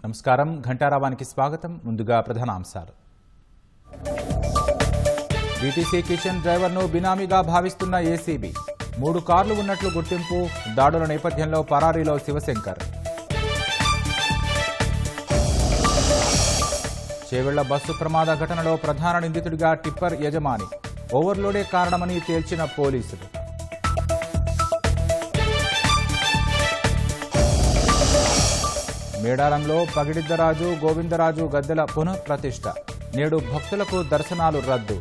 నమస్కారం. ఘంటారావానికి స్వాగతం. ముందుగా ప్రధానాంశాలు. డీటీసీ కిషన్ డ్రైవర్ను బినామీగా భావిస్తున్న ఏసీబీ. 3 కార్లు ఉన్నట్లు గుర్తింపు. దాడుల నేపథ్యంలో పరారీలో శివశంకర్. చేవెళ్ల బస్సు ప్రమాద ఘటనలో ప్రధాన నిందితుడిగా టిప్పర్ యజమాని. ఓవర్లోడే కారణమని తేల్చిన పోలీసులు. మేడారంలో పగిడిద్దరాజు గోవిందరాజు గద్దెల పునఃప్రతిష్ఠ. నేడు భక్తులకు దర్శనాలు రద్దు.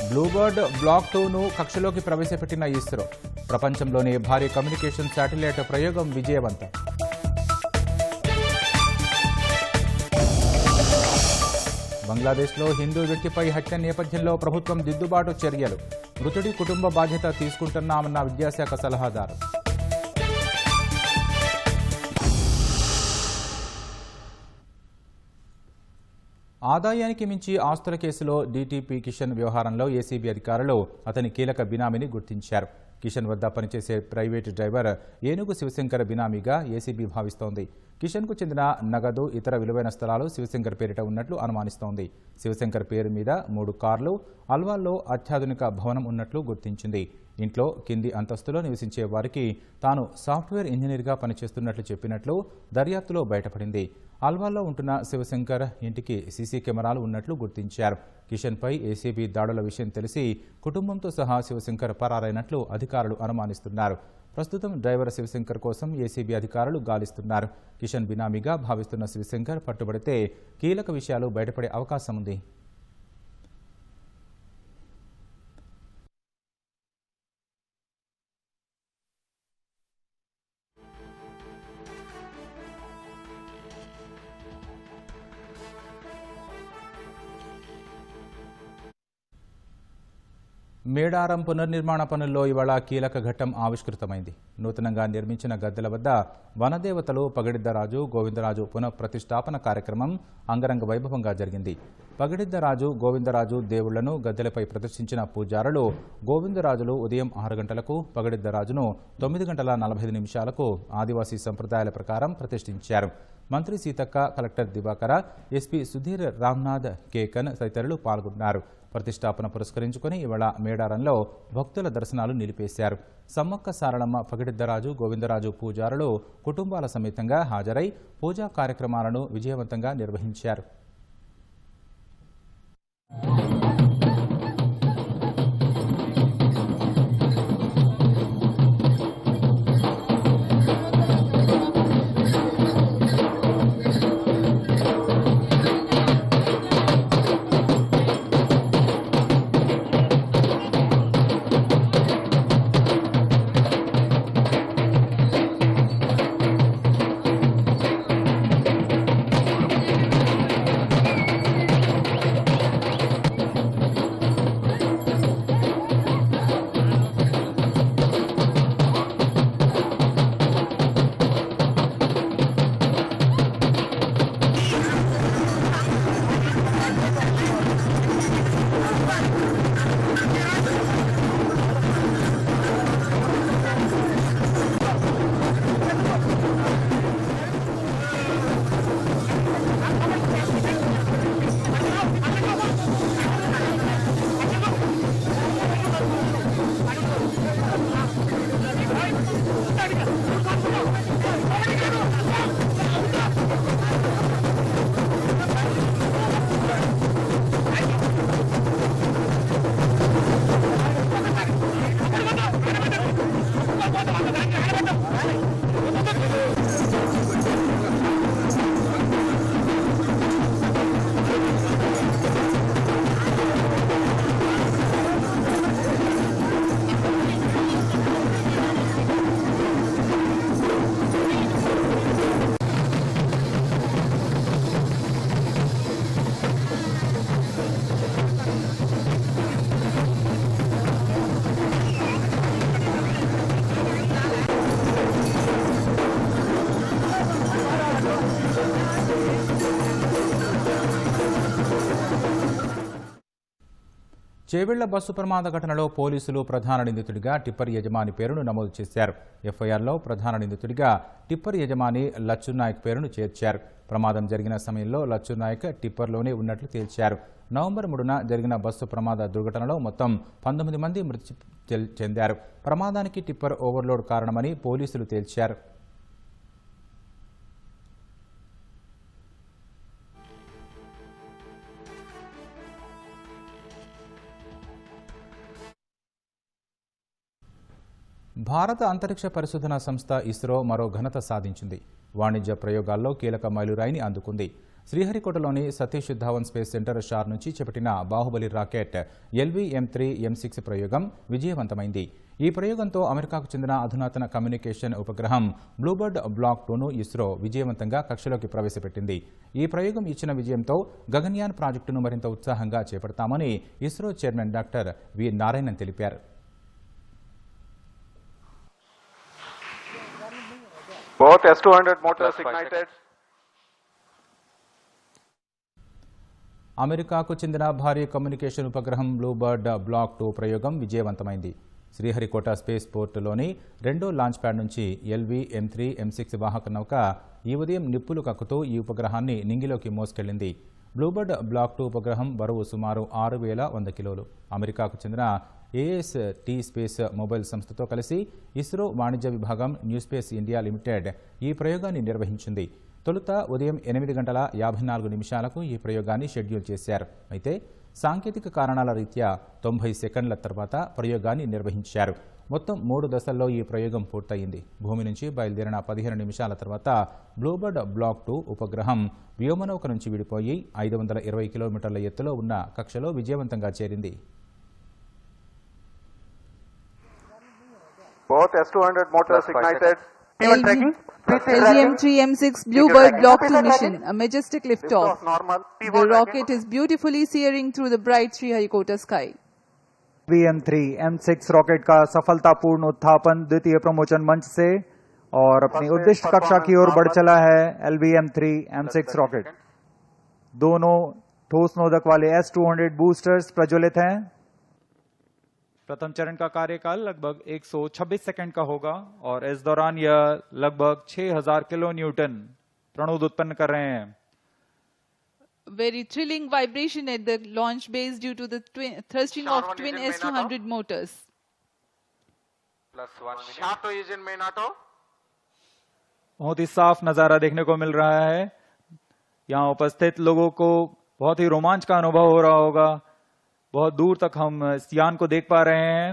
బ్లూబర్డ్ బ్లాక్ 2ను కక్షలోకి ప్రవేశపెట్టిన ఇస్రో. ప్రపంచంలోనే భారీ కమ్యూనికేషన్ శాటిలైట్ ప్రయోగం విజయవంతం. బంగ్లాదేశ్లో హిందూ వ్యక్తిపై హత్య నేపథ్యంలో ప్రభుత్వం దిద్దుబాటు చర్యలు. మృతుడి కుటుంబ బాధ్యత తీసుకుంటున్నామన్న విద్యాశాఖ సలహాదారు. ఆదాయానికి మించి ఆస్తుల కేసులో డీటీపీ కిషన్ వ్యవహారంలో ఏసీబీ అధికారులు అతని కీలక బినామీని గుర్తించారు. కిషన్ వద్ద పనిచేసే ప్రైవేటు డ్రైవర్ ఏనుగు శివశంకర్ బినామీగా ఏసీబీ భావిస్తోంది. కిషన్కు చెందిన నగదు, ఇతర విలువైన స్థలాలు శివశంకర్ పేరిట ఉన్నట్లు అనుమానిస్తోంది. శివశంకర్ పేరు మీద 3 కార్లు, అల్వాల్లో అత్యాధునిక భవనం ఉన్నట్లు గుర్తించింది. ఇంట్లో కింది అంతస్తులో నివసించే వారికి తాను సాఫ్ట్వేర్ ఇంజనీర్గా పనిచేస్తున్నట్లు చెప్పినట్లు దర్యాప్తులో బయటపడింది. అల్వాల్లో ఉంటున్న శివశంకర్ ఇంటికి సీసీ కెమెరాలు ఉన్నట్లు గుర్తించారు. కిషన్పై ఏసీబీ దాడుల విషయం తెలిసి కుటుంబంతో సహా శివశంకర్ పరారైనట్లు అధికారులు అనుమానిస్తున్నారు. ప్రస్తుతం డ్రైవర్ శివశంకర్ కోసం ఏసీబీ అధికారులు గాలిస్తున్నారు. కిషన్ బినామీగా భావిస్తున్న శివశంకర్ పట్టుబడితే కీలక విషయాలు బయటపడే అవకాశం ఉంది. మేడారం పునర్నిర్మాణ పనుల్లో ఇవాళ కీలక ఘట్టం ఆవిష్కృతమైంది. నూతనంగా నిర్మించిన గద్దెల వద్ద వనదేవతలు పగిడిద్దరాజు, గోవిందరాజు పునఃప్రతిష్ఠాపన కార్యక్రమం అంగరంగ వైభవంగా జరిగింది. పగిడిద్దరాజు, గోవిందరాజు దేవుళ్లను గద్దెలపై ప్రదర్శించిన పూజారులు గోవిందరాజులు ఉదయం 6 గంటలకు, పగిడిద్దరాజును 9 గంటల 45 నిమిషాలకు ఆదివాసీ సంప్రదాయాల ప్రకారం ప్రతిష్ఠించారు. మంత్రి సీతక్క, కలెక్టర్ దివాకర, ఎస్పీ సుధీర్ రామ్నాథ్ కేకన్ తదితరులు పాల్గొన్నారు. ప్రతిష్టాపన పురస్కరించుకుని ఇవాళ మేడారంలో భక్తుల దర్శనాలు నిలిపేశారు. సమ్మక్క సారళమ్మ, పగిడిద్దరాజు, గోవిందరాజు పూజారులు కుటుంబాల సమేతంగా హాజరై పూజా కార్యక్రమాలను విజయవంతంగా నిర్వహించారు. చేవెళ్ల బస్సు ప్రమాద ఘటనలో పోలీసులు ప్రధాన నిందితుడిగా టిప్పర్ యజమాని పేరును నమోదు చేశారు. ఎఫ్ఐఆర్లో ప్రధాన నిందితుడిగా టిప్పర్ యజమాని లచ్చునాయక్ పేరును చేర్చారు. ప్రమాదం జరిగిన సమయంలో లచ్చునాయక్ టిప్పర్లోనే ఉన్నట్లు తేల్చారు. నవంబర్ 3న జరిగిన బస్సు ప్రమాద దుర్ఘటనలో మొత్తం 19 మంది మృతి చెందారు. ప్రమాదానికి టిప్పర్ ఓవర్లోడ్ కారణమని పోలీసులు తేల్చారు. భారత అంతరిక్ష పరిశోధన సంస్థ ఇస్రో మరో ఘనత సాధించింది. వాణిజ్య ప్రయోగాల్లో కీలక మైలురాయిని అందుకుంది. శ్రీహరికోటలోని సతీష్ ధావన్ స్పేస్ సెంటర్ షార్ నుంచి చేపట్టిన బాహుబలి రాకెట్ LV-M3 M6 ప్రయోగం విజయవంతమైంది. ఈ ప్రయోగంతో అమెరికాకు చెందిన అధునాతన కమ్యూనికేషన్ ఉపగ్రహం బ్లూబర్డ్ బ్లాక్ 2ను ఇస్రో విజయవంతంగా కక్షలోకి ప్రవేశపెట్టింది. ఈ ప్రయోగం ఇచ్చిన విజయంతో గగన్యాన్ ప్రాజెక్టును మరింత ఉత్సాహంగా చేపడతామని ఇస్రో చైర్మన్ డాక్టర్ వి నారాయణన్ తెలిపారు. Both S-200 motors ignited. అమెరికాకు చెందిన భారీ కమ్యూనికేషన్ ఉపగ్రహం బ్లూబర్డ్ బ్లాక్ 2 ప్రయోగం విజయవంతమైంది. శ్రీహరికోట స్పేస్ పోర్టులోని రెండో లాంచ్ ప్యాడ్ నుంచి LV-M3 M6 వాహక నౌక ఈ ఉదయం నిప్పులు కక్కుతూ ఈ ఉపగ్రహాన్ని నింగిలోకి మోసుకెళ్లింది. బ్లూబర్డ్ బ్లాక్ 2 ఉపగ్రహం బరువు సుమారు 6,100 కిలోలు. అమెరికాకు చెందిన AST స్పేస్ మొబైల్ సంస్థతో కలిసి ఇస్రో వాణిజ్య విభాగం న్యూ స్పేస్ ఇండియా లిమిటెడ్ ఈ ప్రయోగాన్ని నిర్వహించింది. తొలుత ఉదయం 8:54 ఈ ప్రయోగాన్ని షెడ్యూల్ చేశారు. అయితే సాంకేతిక కారణాల రీత్యా 90 సెకండ్ల తర్వాత ప్రయోగాన్ని నిర్వహించారు. మొత్తం 3 దశల్లో ఈ ప్రయోగం పూర్తయింది. భూమి నుంచి బయలుదేరిన 15 నిమిషాల తర్వాత బ్లూబర్డ్ బ్లాక్ 2 ఉపగ్రహం వ్యోమనౌక నుంచి విడిపోయి 520 కిలోమీటర్ల ఎత్తులో ఉన్న కక్షలో విజయవంతంగా చేరింది. Both S-200 motors ignited. LV-M3 M6 Bluebird Block 2 mission, a majestic liftoff. The rocket is beautifully searing through the bright Sriharikota sky. LV-M3 M6 rocket का सफलतापूर्ण उत्थापन द्वितीय प्रमोचन मंच से और अपनी उद्दिष्ट कक्षा की ओर बढ़ चला है LV-M3 M6 रॉकेट। दोनों ठोस नोदक वाले S-200 बूस्टर्स प्रज्वलित हैं। प्रथम चरण का कार्यकाल लगभग 126 सेकंड का होगा और इस दौरान यह लगभग 6000 किलो न्यूटन प्रणोद उत्पन्न कर रहे हैं। Very thrilling vibration at the launch base due to the thrusting of twin S-200 motors. बहुत ही साफ नजारा देखने को मिल रहा है। यहाँ उपस्थित लोगों को बहुत ही रोमांच का अनुभव हो रहा होगा। बहुत दूर तक हम इस यान को देख पा रहे हैं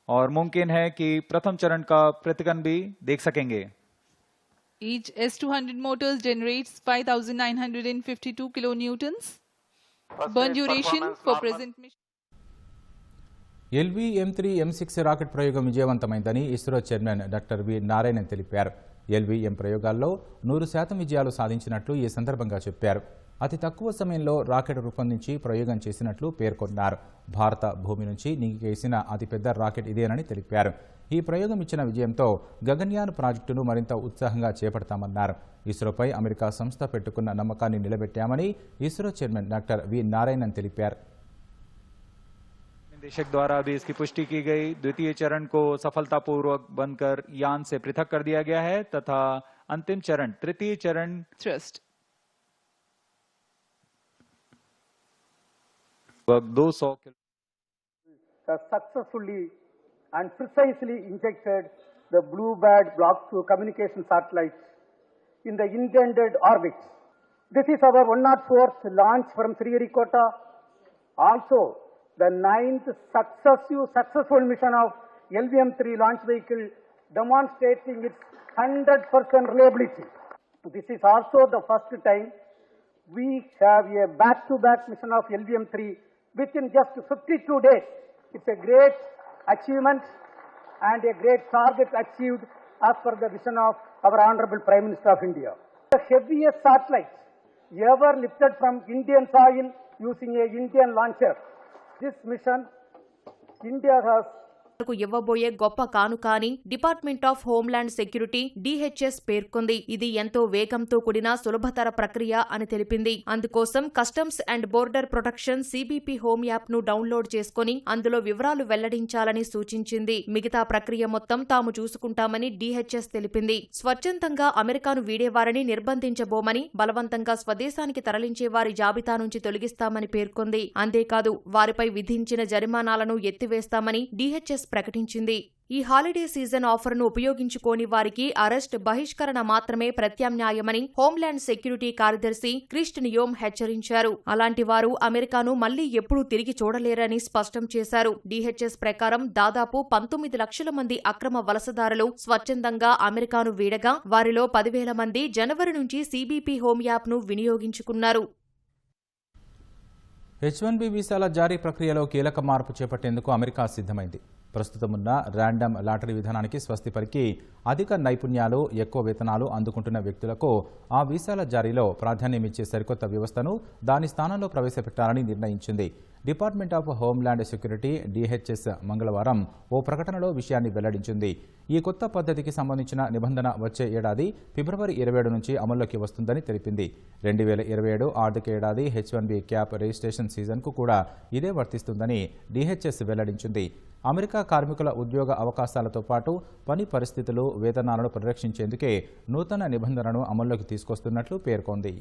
और मुमकिन है कि प्रथम चरण का प्रतिकन भी देख सकेंगे। Each S-200 motors generates 5,952 kilonewtons. Burn duration for present mission. LV-M3 M6 rocket ప్రయోగం విజయవంతమైందని ఇస్రో చైర్మన్ డాక్టర్ వి నారాయణన్ తెలిపారు. LV-M ప్రయోగాల్లో 100% విజయాలు సాధించినట్లు ఈ సందర్భంగా చెప్పారు. అతి తక్కువ సమయంలో రాకెట్ రూపొందించి ప్రయోగం చేసినట్లు పేర్కొన్నారు. భారత భూమి నుంచి నింగికేసిన అతిపెద్ద రాకెట్ ఇదేనని తెలిపారు. ఈ ప్రయోగం ఇచ్చిన విజయంతో గగన్యాన్ ప్రాజెక్టును మరింత ఉత్సాహంగా చేపడతామన్నారు. ఇస్రోపై అమెరికా సంస్థ పెట్టుకున్న నమ్మకాన్ని నిలబెట్టామని ఇస్రో చైర్మన్ డాక్టర్ వి నారాయణన్ తెలిపారు. निदेशक द्वारा भी इसकी पुष्टि की गई। द्वितीय चरण को सफलतापूर्वक बनकर यान से पृथक कर दिया गया है तथा अंतिम चरण तृतीय चरण Thrust. 200 successfully and precisely injected the Bluebird Block 2 communication satellites in the intended orbits. This is our 104th launch from Sriharikota. Also, the 9th successful mission of LV-M3 launch vehicle demonstrating its 100% reliability. This is also the first time we have a back-to-back mission of LV-M3 within just 52 days. It's a great achievement and a great target achieved as per the vision of our Honorable Prime Minister of India. The heaviest satellite ever lifted from Indian soil using a Indian launcher. This mission, India has ఇవ్వబోయే గొప్ప కానుక అని department of homeland security DHS పేర్కొంది. ఇది ఎంతో వేగంతో కూడిన సులభతర ప్రక్రియ అని తెలిపింది. అందుకోసం customs and border protection CBP home app ను డౌన్లోడ్ చేసుకుని అందులో వివరాలు వెల్లడించాలని సూచించింది. మిగతా ప్రక్రియ మొత్తం తాము చూసుకుంటామని DHS తెలిపింది. స్వచ్ఛందంగా అమెరికాను వీడేవారిని నిర్బంధించబోమని, బలవంతంగా స్వదేశానికి తరలించే వారి జాబితా నుంచి తొలగిస్తామని పేర్కొంది. అంతేకాదు వారిపై విధించిన జరిమానాలను ఎత్తివేస్తామని DHS ప్రకటించింది. ఈ హాలిడే సీజన్ ఆఫర్ను ఉపయోగించుకోని వారికి అరెస్ట్, బహిష్కరణ మాత్రమే ప్రత్యామ్నాయమని హోంల్యాండ్ సెక్యూరిటీ కార్యదర్శి క్రిస్ట్ నియోమ్ హెచ్చరించారు. అలాంటి వారు అమెరికాను మళ్లీ ఎప్పుడూ తిరిగి చూడలేరని స్పష్టం చేశారు. DHS ప్రకారం దాదాపు 19 లక్షల మంది అక్రమ వలసదారులు స్వచ్ఛందంగా అమెరికాను వీడగా వారిలో 10,000 మంది జనవరి నుంచి CBP హోమ్ యాప్ను వినియోగించుకున్నారు. H-1B వీసాల జారీ ప్రక్రియలో కీలక మార్పు చేపట్టేందుకు అమెరికా సిద్ధమైంది. ప్రస్తుతమున్న ర్యాండమ్ లాటరీ విధానానికి స్వస్తి పలికి అధిక నైపుణ్యాలు, ఎక్కువ వేతనాలు అందుకుంటున్న వ్యక్తులకు ఆ వీసాల జారీలో ప్రాధాన్యమిచ్చే సరికొత్త వ్యవస్థను దాని స్థానంలో ప్రవేశపెట్టాలని నిర్ణయించింది. Department of homeland security DHS మంగళవారం ఓ ప్రకటనలో విషయాన్ని వెల్లడించింది. ఈ కొత్త పద్ధతికి సంబంధించిన నిబంధన వచ్చే ఏడాది ఫిబ్రవరి 27 నుంచి అమల్లోకి వస్తుందని తెలిపింది. 2027 ఆర్థిక ఏడాది H-1B క్యాప్ రిజిస్ట్రేషన్ సీజన్కు కూడా ఇదే వర్తిస్తుందని DHS వెల్లడించింది. అమెరికా కార్మికుల ఉద్యోగ అవకాశాలతో పాటు పని పరిస్థితులు, వేతనాలను పరిరక్షించేందుకే నూతన నిబంధనను అమల్లోకి తీసుకొస్తున్నట్లు పేర్కొంది.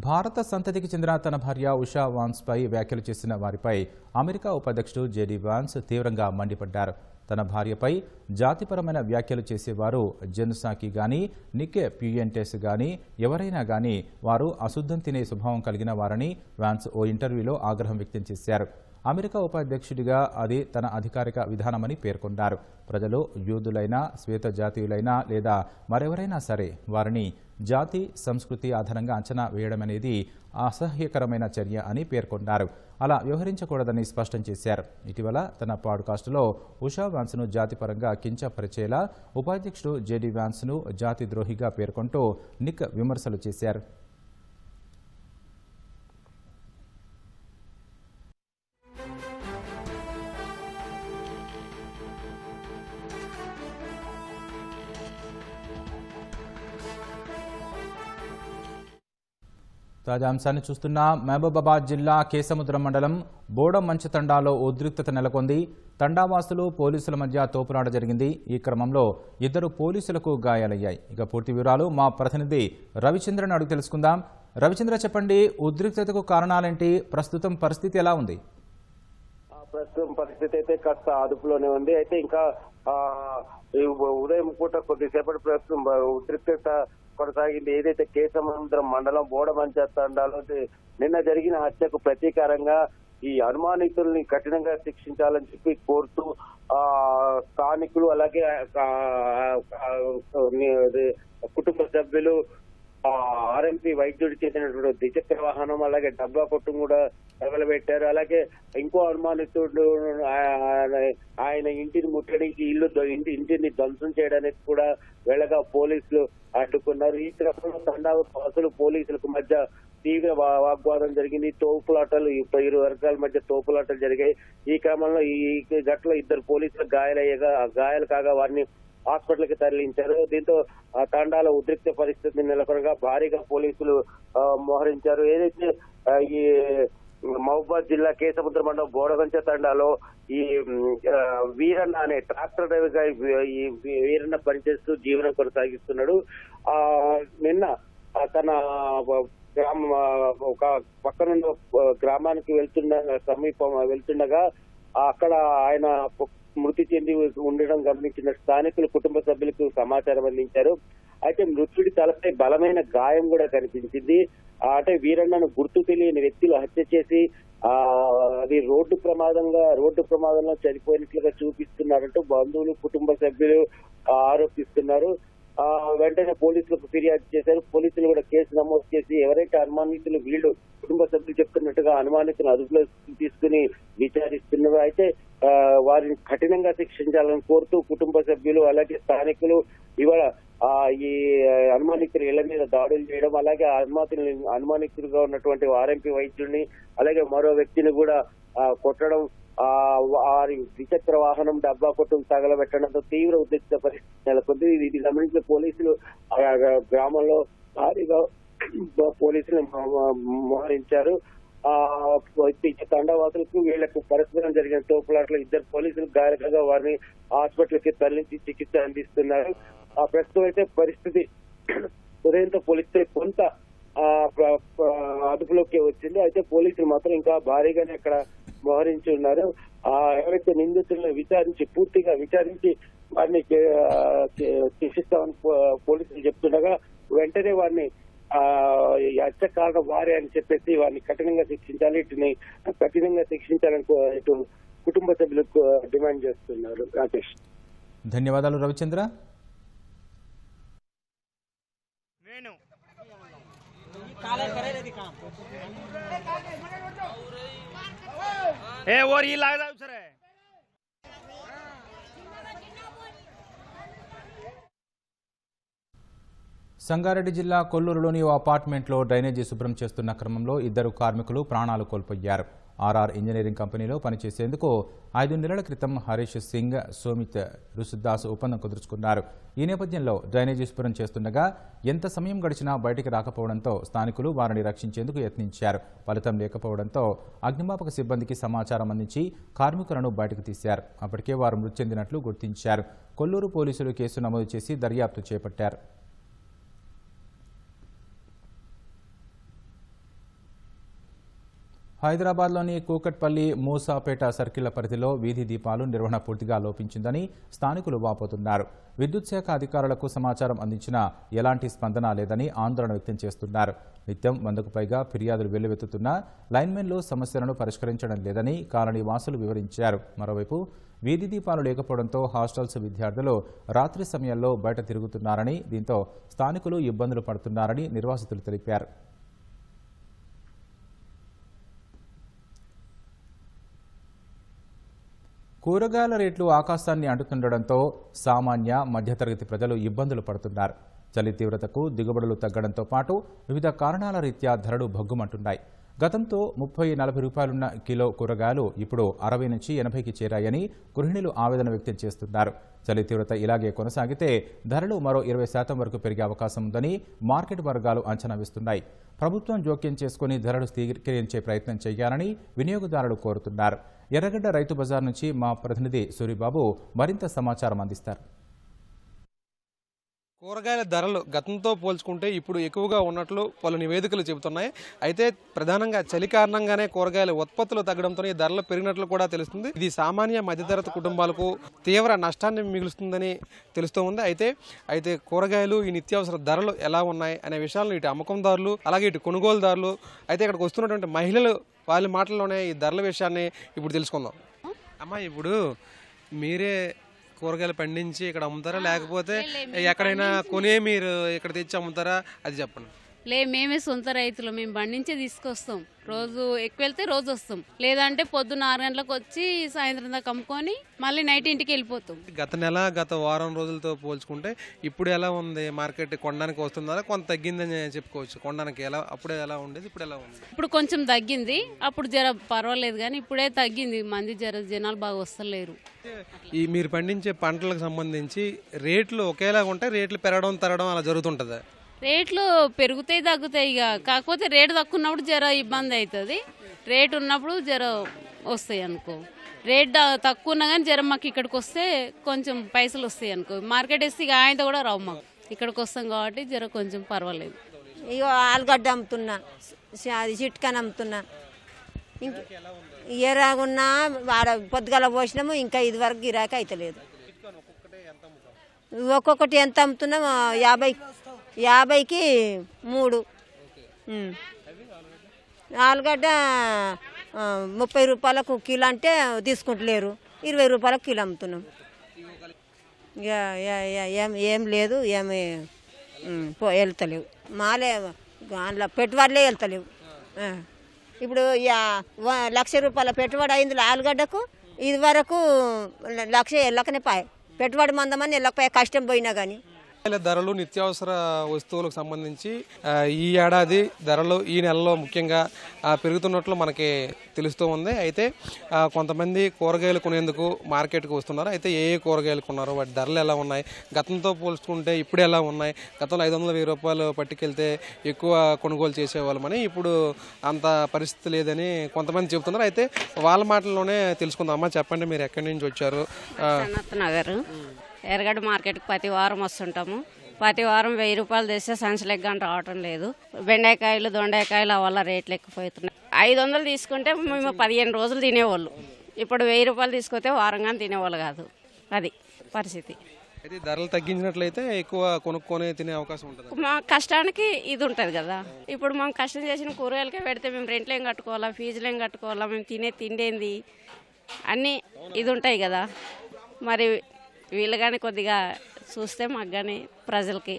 భారత సంతతికి చెందిన తన భార్య ఉషా వాన్స్పై వ్యాఖ్యలు చేసిన వారిపై అమెరికా ఉపాధ్యక్షుడు JD వాన్స్ తీవ్రంగా మండిపడ్డారు. తన భార్యపై జాతిపరమైన వ్యాఖ్యలు చేసేవారు జెన్ సాకి గానీ, నిక్ ప్యూయెంటెస్ గానీ ఎవరైనా గానీ వారు అశుద్ధం తినే స్వభావం కలిగిన వారని వాన్స్ ఓ ఇంటర్వ్యూలో ఆగ్రహం వ్యక్తం చేశారు. అమెరికా ఉపాధ్యక్షుడిగా అది తన అధికారిక విధానమని పేర్కొన్నారు. ప్రజలు యూదులైనా, శ్వేత జాతీయులైనా లేదా మరెవరైనా సరే వారిని జాతి, సంస్కృతి ఆధారంగా అంచనా వేయడమనేది అసహ్యకరమైన చర్య అని పేర్కొన్నారు. అలా వ్యవహరించకూడదని స్పష్టం చేశారు. ఇటీవల తన పాడ్కాస్టులో ఉషా వాన్స్ను జాతిపరంగా కించపరిచేలా ఉపాధ్యక్షుడు JD వాన్స్ను జాతి ద్రోహిగా పేర్కొంటూ నిక్ విమర్శలు చేశారు. తాజా అంశాన్ని చూస్తున్న మహబూబాబాద్ జిల్లా కేసముద్రం మండలం బోడమంచి తండాలో ఉద్రిక్తత నెలకొంది. తండావాసులు, పోలీసుల మధ్య తోపులాట జరిగింది. ఈ క్రమంలో 2 పోలీసులకు గాయాలయ్యాయి. ఇక పూర్తి వివరాలు మా ప్రతినిధి రవిచంద్రన్ అడుగు తెలుసుకుందాం. రవిచంద్ర, చెప్పండి, ఉద్రిక్తతకు కారణాలేంటి? ప్రస్తుతం పరిస్థితి ఎలా ఉంది? ప్రస్తుతం పరిస్థితి అయితే కాస్త అదుపులోనే ఉంది. అయితే ఇంకా ఉదయం పూట కొద్దిసేపటి ప్రస్తుతం ఉద్రిక్తత కొనసాగింది. ఏదైతే కేసముద్రం మండలం బోడమంచ తండాలో నిన్న జరిగిన హత్యకు ప్రతీకారంగా ఈ అనుమానితుల్ని కఠినంగా శిక్షించాలని చెప్పి కోరుతూ స్థానికులు అలాగే కుటుంబ సభ్యులు RMP వైద్యుడికి చెందినటువంటి ద్విచక్ర వాహనం అలాగే డబ్బా కొట్టు కూడా తగలబెట్టారు. అలాగే ఇంకో అనుమానితుడు ఆయన ఇంటిని ముట్టడానికి ఇంటిని ధ్వంసం చేయడానికి కూడా వెళ్ళగా పోలీసులు అడ్డుకున్నారు. ఈ క్రమంలో తండావాసులు పోలీసులకు మధ్య తీవ్ర వాగ్వాదం జరిగింది. తోపులాటలు, ఇరు వర్గాల మధ్య తోపులాటలు జరిగాయి. ఈ క్రమంలో ఈ ఘటనలో 2 పోలీసులు గాయాలు కాగా వారిని హాస్పిటల్ కి తరలించారు. దీంతో తండాలో ఉద్రిక్త పరిస్థితి నెలకొనగా భారీగా పోలీసులు మోహరించారు. ఏదైతే ఈ మహబూబాబాద్ జిల్లా కేసముద్ర మండలం బోడగంచ తండాలో ఈ వీరన్న అనే ట్రాక్టర్ డ్రైవర్ గా ఈ వీరన్న పనిచేస్తూ జీవనం కొనసాగిస్తున్నాడు. నిన్న తన ఒక పక్కనున్న గ్రామానికి వెళ్తుండగా అక్కడ ఆయన మృతి చెంది ఉండడం గమనించిన స్థానికులు కుటుంబ సభ్యులకు సమాచారం అందించారు. అయితే మృతుడి తలపై బలమైన గాయం కూడా కనిపించింది. అంటే వీరన్నను గుర్తు తెలియని వ్యక్తులు హత్య చేసి అది రోడ్డు ప్రమాదంలో చనిపోయినట్లుగా చూపిస్తున్నారంటూ బంధువులు, కుటుంబ సభ్యులు ఆరోపిస్తున్నారు. వెంటనే పోలీసులకు ఫిర్యాదు చేశారు. పోలీసులు కూడా కేసు నమోదు చేసి ఎవరైతే అనుమానితులు వీళ్ళు కుటుంబ సభ్యులు చెప్తున్నట్టుగా అనుమానితులను అదుపులో తీసుకుని విచారిస్తున్నారు. అయితే వారిని కఠినంగా శిక్షించాలని కోరుతూ కుటుంబ సభ్యులు అలాగే స్థానికులు ఇవాళ ఈ అనుమానితుల ఇళ్ల మీద దాడులు చేయడం, అలాగే అనుమానితులుగా ఉన్నటువంటి ఆర్ఎంపీ వైద్యుడిని అలాగే మరో వ్యక్తిని కూడా కొట్టడం, వారి ద్విచక్ర వాహనం డబ్బా కొట్టుకు తగలబెట్టడంతో తీవ్ర ఉద్రిక్త పరిస్థితి నెలకొంది. ఇది గమనించిన పోలీసులు గ్రామంలో భారీగా పోలీసులు మోహరించారు. తండావాసులకు వీళ్లకు పరస్పరం జరిగిన తోపులాట్లో 2 పోలీసులు గాయగా వారిని హాస్పిటల్కి తరలించి చికిత్స అందిస్తున్నారు. ప్రస్తుతం అయితే పరిస్థితి ఉదయంతో పోలిస్తే కొంత అదుపులోకి వచ్చింది. అయితే పోలీసులు మాత్రం ఇంకా భారీగానే అక్కడ మోహరించి ఉన్నారు. ఎవరైతే నిందితులను పూర్తిగా విచారించి వారిని శిక్షిస్తామని పోలీసులు చెప్తుండగా వెంటనే వారిని హత్య కారణం వారే అని చెప్పేసి వారిని కఠినంగా శిక్షించాలి, ఇటుని కఠినంగా శిక్షించాలని ఇటు కుటుంబ సభ్యులకు డిమాండ్ చేస్తున్నారు. రాకేష్, ధన్యవాదాలు రవిచంద్ర. సంగారెడ్డి జిల్లా కొల్లూరులోని ఓ అపార్ట్మెంట్లో డ్రైనేజీ శుభ్రం చేస్తున్న క్రమంలో 2 కార్మికులు ప్రాణాలు కోల్పోయారు. ఆర్ఆర్ ఇంజనీరింగ్ కంపెనీలో పనిచేసేందుకు 5 నెలల క్రితం హరీష్ సింగ్, సోమిత్ రుసుదాస్ ఒప్పందం కుదుర్చుకున్నారు. ఈ నేపథ్యంలో డ్రైనేజీ శుభ్రం చేస్తుండగా ఎంత సమయం గడిచినా బయటికి రాకపోవడంతో స్థానికులు వారిని రక్షించేందుకు యత్నించారు. ఫలితం లేకపోవడంతో అగ్నిమాపక సిబ్బందికి సమాచారం అందించి కార్మికులను బయటకు తీశారు. అప్పటికే వారు మృతి చెందినట్లు గుర్తించారు. కొల్లూరు పోలీసులు కేసు నమోదు చేసి దర్యాప్తు చేపట్టారు. హైదరాబాద్లోని కూకట్పల్లి, మూసాపేట సర్కిళ్ల పరిధిలో వీధి దీపాలు నిర్వహణ పూర్తిగా లోపించిందని స్థానికులు వాపోతున్నారు. విద్యుత్ శాఖ అధికారులకు సమాచారం అందించినా ఎలాంటి స్పందన లేదని ఆందోళన వ్యక్తం చేస్తున్నారు. నిత్యం 100కు పైగా ఫిర్యాదులు వెల్లువెత్తుతున్నా లైన్మెన్లు సమస్యలను పరిష్కరించడం లేదని కాలనీ వాసులు వివరించారు. మరోవైపు వీధి దీపాలు లేకపోవడంతో హాస్టల్స్ విద్యార్థులు రాత్రి సమయాల్లో బయట తిరుగుతున్నారని, దీంతో స్థానికులు ఇబ్బందులు పడుతున్నారని నిర్వాసితులు తెలిపారు. కూరగాయల రేట్లు ఆకాశాన్ని అంటుతుండటంతో సామాన్య మధ్యతరగతి ప్రజలు ఇబ్బందులు పడుతున్నారు. చలి తీవ్రతకు దిగుబడులు తగ్గడంతో పాటు వివిధ కారణాల రీత్యా ధరలు భగ్గుమంటున్నాయి. గతంతో 30-40 రూపాయలున్న కిలో కూరగాయలు ఇప్పుడు 60 నుంచి 80కి చేరాయని గృహిణులు ఆవేదన వ్యక్తం చేస్తున్నారు. చలి తీవ్రత ఇలాగే కొనసాగితే ధరలు మరో 20% వరకు పెరిగే అవకాశం ఉందని మార్కెట్ వర్గాలు అంచనా వేస్తున్నాయి. ప్రభుత్వం జోక్యం చేసుకుని ధరలు స్థిరీకరించే ప్రయత్నం చేయాలని వినియోగదారులు కోరుతున్నారు. ఎర్రగడ్డ రైతు బజార్ నుంచి మా ప్రతినిధి సూరిబాబు మరింత సమాచారం అందిస్తారు. కూరగాయల ధరలు గతంతో పోల్చుకుంటే ఇప్పుడు ఎక్కువగా ఉన్నట్లు పలు నివేదికలు చెబుతున్నాయి. అయితే ప్రధానంగా చలి కారణంగానే కూరగాయల ఉత్పత్తులు తగ్గడంతోనే ధరలు పెరిగినట్లు కూడా తెలుస్తుంది. ఇది సామాన్య మధ్యతరగతి కుటుంబాలకు తీవ్ర నష్టాన్ని మిగులుస్తుందని తెలుస్తూ ఉంది. అయితే కూరగాయలు ఈ నిత్యావసర ధరలు ఎలా ఉన్నాయి అనే విషయాలను ఇటు అమ్మకందారులు అలాగే ఇటు కొనుగోలుదారులు అయితే ఇక్కడికి వస్తున్నటువంటి మహిళలు వాళ్ళ మాటల్లోనే ఈ ధరల విషయాన్ని ఇప్పుడు తెలుసుకుందాం. అమ్మా, ఇప్పుడు మీరే కూరగాయలు పండించి ఇక్కడ అమ్ముతారా, లేకపోతే ఎక్కడైనా కొనే మీరు ఇక్కడ తెచ్చి అమ్ముతారా, అది చెప్పండి. మేమే సొంత రైతులు, మేము పండించే తీసుకొస్తాం. రోజు ఎక్కువ వెళ్తే రోజు వస్తాం, లేదంటే పొద్దున్న 6 గంటలకు వచ్చి సాయంత్రం దాకా అమ్ముకొని మళ్ళీ నైట్ ఇంటికి వెళ్ళిపోతాం. గత వారం రోజులతో పోల్చుకుంటే ఇప్పుడు ఎలా ఉంది మార్కెట్? కొనడానికి వస్తుందా, కొంత తగ్గిందని చెప్పుకోవచ్చు. కొనడానికి అప్పుడే ఎలా ఉండేది, ఇప్పుడు ఎలా ఉంది? ఇప్పుడు కొంచెం తగ్గింది, అప్పుడు జర పర్వాలేదు కానీ ఇప్పుడే తగ్గింది. మంది జనాలు బాగా వస్తలేరు. ఈ మీరు పండించే పంటలకు సంబంధించి రేట్లు ఒకేలా ఉంటాయి, రేట్లు పెరగడం తరగడం అలా జరుగుతుంటుందా? రేట్లు పెరుగుతాయి తగ్గుతాయి. ఇక కాకపోతే రేటు తక్కువ ఉన్నప్పుడు జర ఇబ్బంది అవుతుంది, రేటు ఉన్నప్పుడు జర వస్తాయి అనుకో. రేట్ తక్కువ ఉన్నా కానీ జర మాకు ఇక్కడికి వస్తే కొంచెం పైసలు వస్తాయి అనుకో. మార్కెట్ వేస్తే ఇక ఆయనతో కూడా రావు, మాకు ఇక్కడికి వస్తాం కాబట్టి జర కొంచెం పర్వాలేదు. ఇక ఆలుగడ్డ అమ్ముతున్నా, అది చిట్కాని అమ్ముతున్నా. ఇంక ఎరాగున్నా వాడ పొద్దుగల పోసినాము, ఇంకా ఇది వరకు గిరాకీ అవుతలేదు. ఒక్కొక్కటి ఎంత అమ్ముతున్నాం? 50కి 3. ఆలుగడ్డ 30 రూపాయలకు కిలో అంటే తీసుకుంటలేరు, 20 రూపాయలకు కిలో అమ్ముతున్నాం. ఏం లేదు, ఏమి వెళ్తలేవు. మాలే అందులో పెట్టుబడులే వెళ్తలేవు. ఇప్పుడు 1,00,000 రూపాయల పెట్టుబడి అయింది ఆలుగడ్డకు. ఇది వరకు 1,00,000 వెళ్ళకనే పాయ. పెట్టుబడి మందమని వెళ్ళకపోయా, కష్టం పోయినా కానీ. ధరలు నిత్యావసర వస్తువులకు సంబంధించి ఈ ఏడాది ధరలు ఈ నెలలో ముఖ్యంగా పెరుగుతున్నట్లు మనకి తెలుస్తూ ఉంది. అయితే కొంతమంది కూరగాయలు కొనేందుకు మార్కెట్కి వస్తున్నారు. అయితే ఏ కూరగాయలు కొన్నారు, వాటి ధరలు ఎలా ఉన్నాయి, గతంతో పోల్చుకుంటే ఇప్పుడు ఎలా ఉన్నాయి, గతంలో 500-1000 రూపాయలు పట్టుకెళ్తే ఎక్కువ కొనుగోలు చేసేవాళ్ళమని ఇప్పుడు అంత పరిస్థితి లేదని కొంతమంది చెబుతున్నారు. అయితే వాళ్ళ మాటల్లోనే తెలుసుకుందాం. అమ్మ చెప్పండి, మీరు ఎక్కడి నుంచి వచ్చారు? నగర్ ఎర్రగడ్డ మార్కెట్కి ప్రతి వారం వస్తుంటాము. ప్రతి వారం 1000 రూపాయలు తెస్తే సంచులెక్క గంట రావటం లేదు. బెండకాయలు దొండకాయలు వల్ల రేట్లు ఎక్కువవుతున్నాయి. 500 తీసుకుంటే మేము 15 రోజులు తినేవాళ్ళు. ఇప్పుడు 1000 రూపాయలు తీసుకొస్తే వారంగా తినేవాళ్ళు కాదు. అది పరిస్థితి. అయితే ధరలు తగ్గించినట్లయితే ఎక్కువ కొనుక్కొని తినే అవకాశం ఉంటుంది. మా కష్టానికి ఇది ఉంటుంది కదా. ఇప్పుడు మనం కష్టం చేసిన కూరగాయలకే పెడితే మేము రెంట్లు ఏం కట్టుకోవాలా, ఫీజులు ఏం కట్టుకోవాలా, మేము తినే తిండేంది అన్నీ ఇది ఉంటాయి కదా. మరి వీళ్ళు కానీ కొద్దిగా చూస్తే మాకు కానీ ప్రజలకి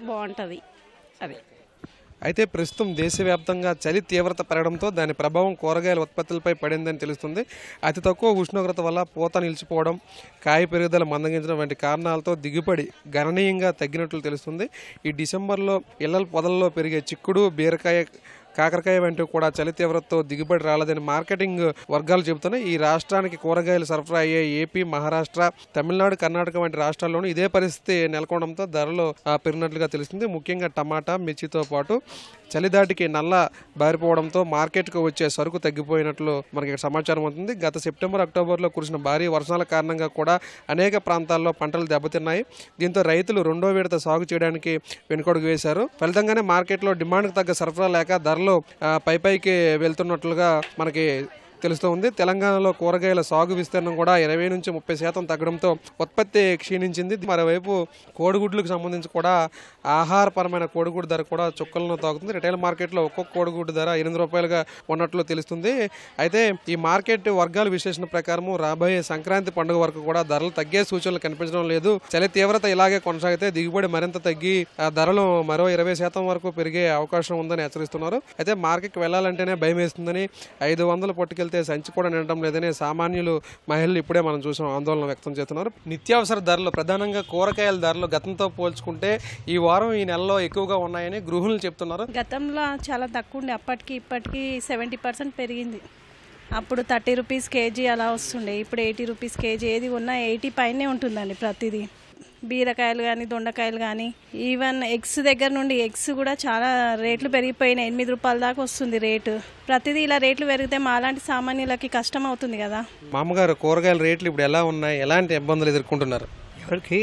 బాగుంటుంది. అది అయితే ప్రస్తుతం దేశవ్యాప్తంగా చలి తీవ్రత పెరగడంతో దాని ప్రభావం కూరగాయల ఉత్పత్తులపై పడిందని తెలుస్తుంది. అతి తక్కువ ఉష్ణోగ్రత వల్ల పూత నిలిచిపోవడం, కాయ పెరుగుదల మందగించడం వంటి కారణాలతో దిగుబడి గణనీయంగా తగ్గినట్లు తెలుస్తుంది. ఈ డిసెంబర్లో ఇళ్ల పొదల్లో పెరిగే చిక్కుడు, బీరకాయ, కాకరకాయ వంటివి కూడా చలి తీవ్రతతో దిగుబడి రాలేదని మార్కెటింగ్ వర్గాలు చెబుతున్నాయి. ఈ రాష్ట్రానికి కూరగాయలు సరఫరా అయ్యే ఏపీ, మహారాష్ట్ర, తమిళనాడు, కర్ణాటక వంటి రాష్ట్రాల్లోనూ ఇదే పరిస్థితి నెలకొనడంతో ధరలు పెరిగినట్లుగా తెలుస్తుంది. ముఖ్యంగా టమాటా, మిర్చితో పాటు చలిదాటికి నల్ల బారిపోవడంతో మార్కెట్కు వచ్చే సరుకు తగ్గిపోయినట్లు మనకి సమాచారం అవుతుంది. గత సెప్టెంబర్, అక్టోబర్లో కురిసిన భారీ వర్షాల కారణంగా కూడా అనేక ప్రాంతాల్లో పంటలు దెబ్బతిన్నాయి. దీంతో రైతులు రెండో విడత సాగు చేయడానికి వెనుకడుగు వేశారు. ఫలితంగానే మార్కెట్లో డిమాండ్కు తగ్గ సరఫరా లేక ధరలు పైకి వెళ్తున్నట్లుగా మనకి తెలుస్తూ ఉంది. తెలంగాణలో కూరగాయల సాగు విస్తీర్ణం కూడా 20-30% తగ్గడంతో ఉత్పత్తి క్షీణించింది. మరోవైపు కోడిగుడ్లకు సంబంధించి కూడా ఆహారపరమైన కోడిగుడ్డు ధర కూడా చుక్కలను తాగుతుంది. రిటైల్ మార్కెట్లో ఒక్కొక్క కోడిగుడ్డు ధర 8 రూపాయలుగా ఉన్నట్లు తెలుస్తుంది. అయితే ఈ మార్కెట్ వర్గాల విశ్లేషణ ప్రకారం రాబోయే సంక్రాంతి పండుగ వరకు కూడా ధరలు తగ్గే సూచనలు కనిపించడం లేదు. చలి తీవ్రత ఇలాగే కొనసాగితే దిగుబడి మరింత తగ్గి ధరలు మరో 20% వరకు పెరిగే అవకాశం ఉందని హెచ్చరిస్తున్నారు. అయితే మార్కెట్కి వెళ్లాలంటేనే భయం వేస్తుందని, 500 పట్టుకెళ్తే సంచి కూడా నిండడం లేదని సామాన్యులు, మహిళలు ఇప్పుడే మనం చూసాం ఆందోళన వ్యక్తం చేస్తున్నారు. నిత్యావసర ధరలు, ప్రధానంగా కూరగాయల ధరలు గతంతో పోల్చుకుంటే ఈ వారం, ఈ నెలలో ఎక్కువగా ఉన్నాయని గృహిణులు చెప్తున్నారు. గతంలో చాలా తక్కువ ఉండే, అప్పటికి ఇప్పటికి 70% పెరిగింది. అప్పుడు 30 రూపీస్ కేజీ అలా వస్తుండే, ఇప్పుడు 80 రూపీస్ కేజీ. ఏది ఉన్నా 80 పైనే ఉంటుందండి ప్రతిదీ. బీరకాయలు కానీ, దొండకాయలు కానీ, ఈవెన్ ఎగ్స్ దగ్గర నుండి ఎగ్స్ కూడా చాలా రేట్లు పెరిగిపోయినాయి. 8 రూపాయల దాకా వస్తుంది రేటు. ప్రతిదీ ఇలా రేట్లు పెరిగితే మాలాంటి సామాన్యులకి కష్టం అవుతుంది కదా. మామగారు, కూరగాయల రేట్లు ఇప్పుడు ఎలా ఉన్నాయి, ఎలాంటి ఇబ్బందులు ఎదుర్కొంటున్నారు? ఎవరికి